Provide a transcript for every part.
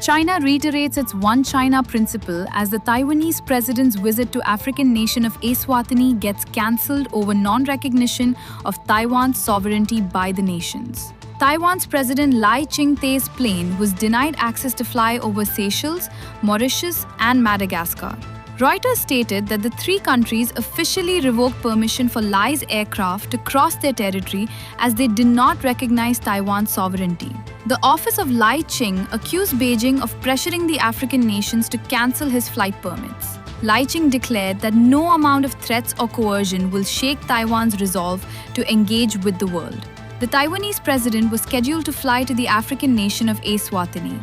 China reiterates its One China principle as the Taiwanese president's visit to African nation of Eswatini gets cancelled over non-recognition of Taiwan's sovereignty by the nations. Taiwan's President Lai Ching-Te's plane was denied access to fly over Seychelles, Mauritius, and Madagascar. Reuters stated that the three countries officially revoked permission for Lai's aircraft to cross their territory as they did not recognize Taiwan's sovereignty. The office of Lai Ching accused Beijing of pressuring the African nations to cancel his flight permits. Lai Ching declared that no amount of threats or coercion will shake Taiwan's resolve to engage with the world. The Taiwanese president was scheduled to fly to the African nation of Eswatini.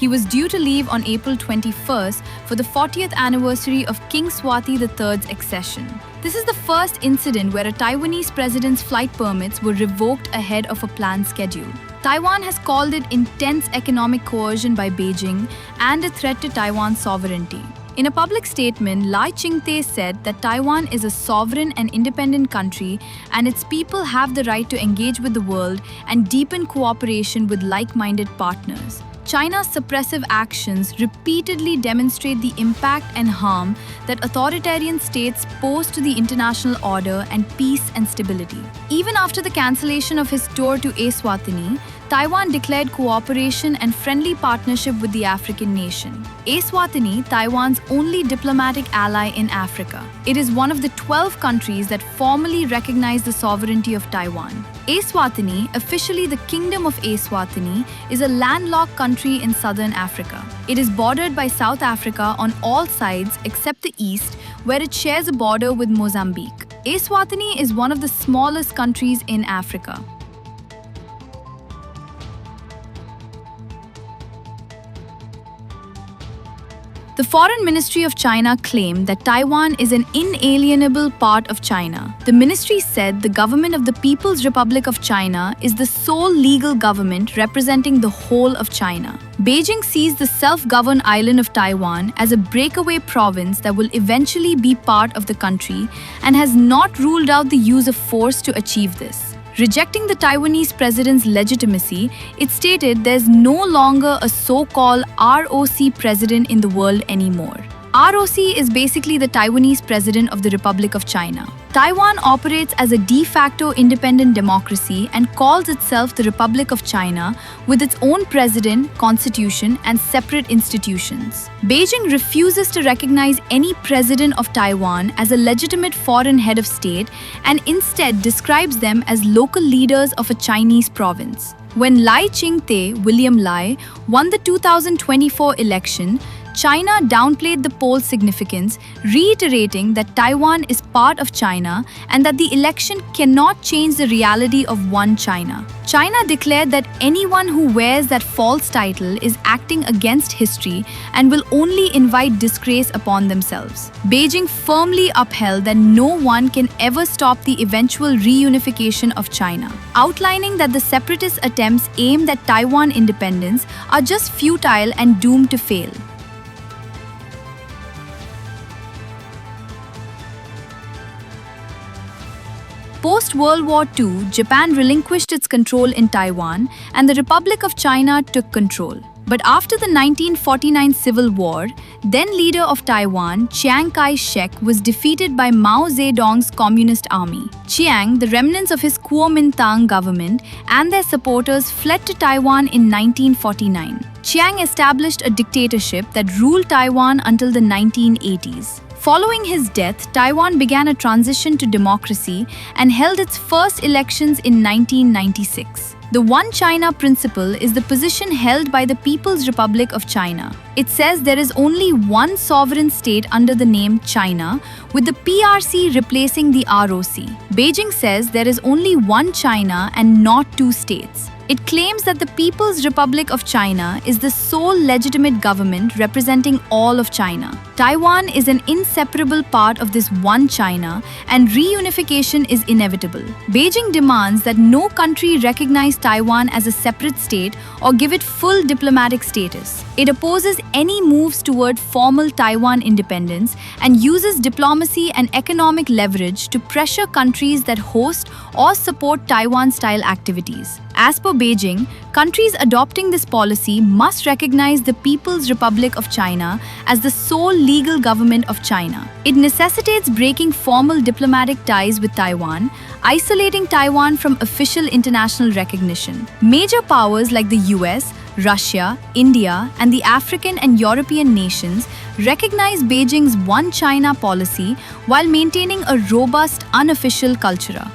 He was due to leave on April 21st for the 40th anniversary of King Swati III's accession. This is the first incident where a Taiwanese president's flight permits were revoked ahead of a planned schedule. Taiwan has called it intense economic coercion by Beijing and a threat to Taiwan's sovereignty. In a public statement, Lai Ching-Te said that Taiwan is a sovereign and independent country and its people have the right to engage with the world and deepen cooperation with like-minded partners. China's suppressive actions repeatedly demonstrate the impact and harm that authoritarian states pose to the international order and peace and stability. Even after the cancellation of his tour to Eswatini, Taiwan declared cooperation and friendly partnership with the African nation. Eswatini, Taiwan's only diplomatic ally in Africa. It is one of the 12 countries that formally recognize the sovereignty of Taiwan. Eswatini, officially the Kingdom of Eswatini, is a landlocked country in southern Africa. It is bordered by South Africa on all sides except the east, where it shares a border with Mozambique. Eswatini is one of the smallest countries in Africa. The Foreign Ministry of China claimed that Taiwan is an inalienable part of China. The ministry said the government of the People's Republic of China is the sole legal government representing the whole of China. Beijing sees the self-governed island of Taiwan as a breakaway province that will eventually be part of the country and has not ruled out the use of force to achieve this. Rejecting the Taiwanese president's legitimacy, it stated there's no longer a so-called ROC president in the world anymore. ROC is basically the Taiwanese president of the Republic of China. Taiwan operates as a de facto independent democracy and calls itself the Republic of China with its own president, constitution, and separate institutions. Beijing refuses to recognize any president of Taiwan as a legitimate foreign head of state and instead describes them as local leaders of a Chinese province. When Lai Ching-Te, William Lai, won the 2024 election, China downplayed the poll's significance, reiterating that Taiwan is part of China and that the election cannot change the reality of one China. China declared that anyone who wears that false title is acting against history and will only invite disgrace upon themselves. Beijing firmly upheld that no one can ever stop the eventual reunification of China, outlining that the separatist attempts aimed at Taiwan independence are just futile and doomed to fail. Post-World War II, Japan relinquished its control in Taiwan and the Republic of China took control. But after the 1949 Civil War, then leader of Taiwan, Chiang Kai-shek, was defeated by Mao Zedong's Communist Army. Chiang, the remnants of his Kuomintang government, and their supporters fled to Taiwan in 1949. Chiang established a dictatorship that ruled Taiwan until the 1980s. Following his death, Taiwan began a transition to democracy and held its first elections in 1996. The One China principle is the position held by the People's Republic of China. It says there is only one sovereign state under the name China, with the PRC replacing the ROC. Beijing says there is only one China and not two states. It claims that the People's Republic of China is the sole legitimate government representing all of China. Taiwan is an inseparable part of this one China, and reunification is inevitable. Beijing demands that no country recognize Taiwan as a separate state or give it full diplomatic status. It opposes any moves toward formal Taiwan independence and uses diplomacy and economic leverage to pressure countries that host or support Taiwan-style activities. As per Beijing, countries adopting this policy must recognize the People's Republic of China as the sole legal government of China. It necessitates breaking formal diplomatic ties with Taiwan, isolating Taiwan from official international recognition. Major powers like the US, Russia, India, and the African and European nations recognize Beijing's One China policy while maintaining a robust, unofficial culture.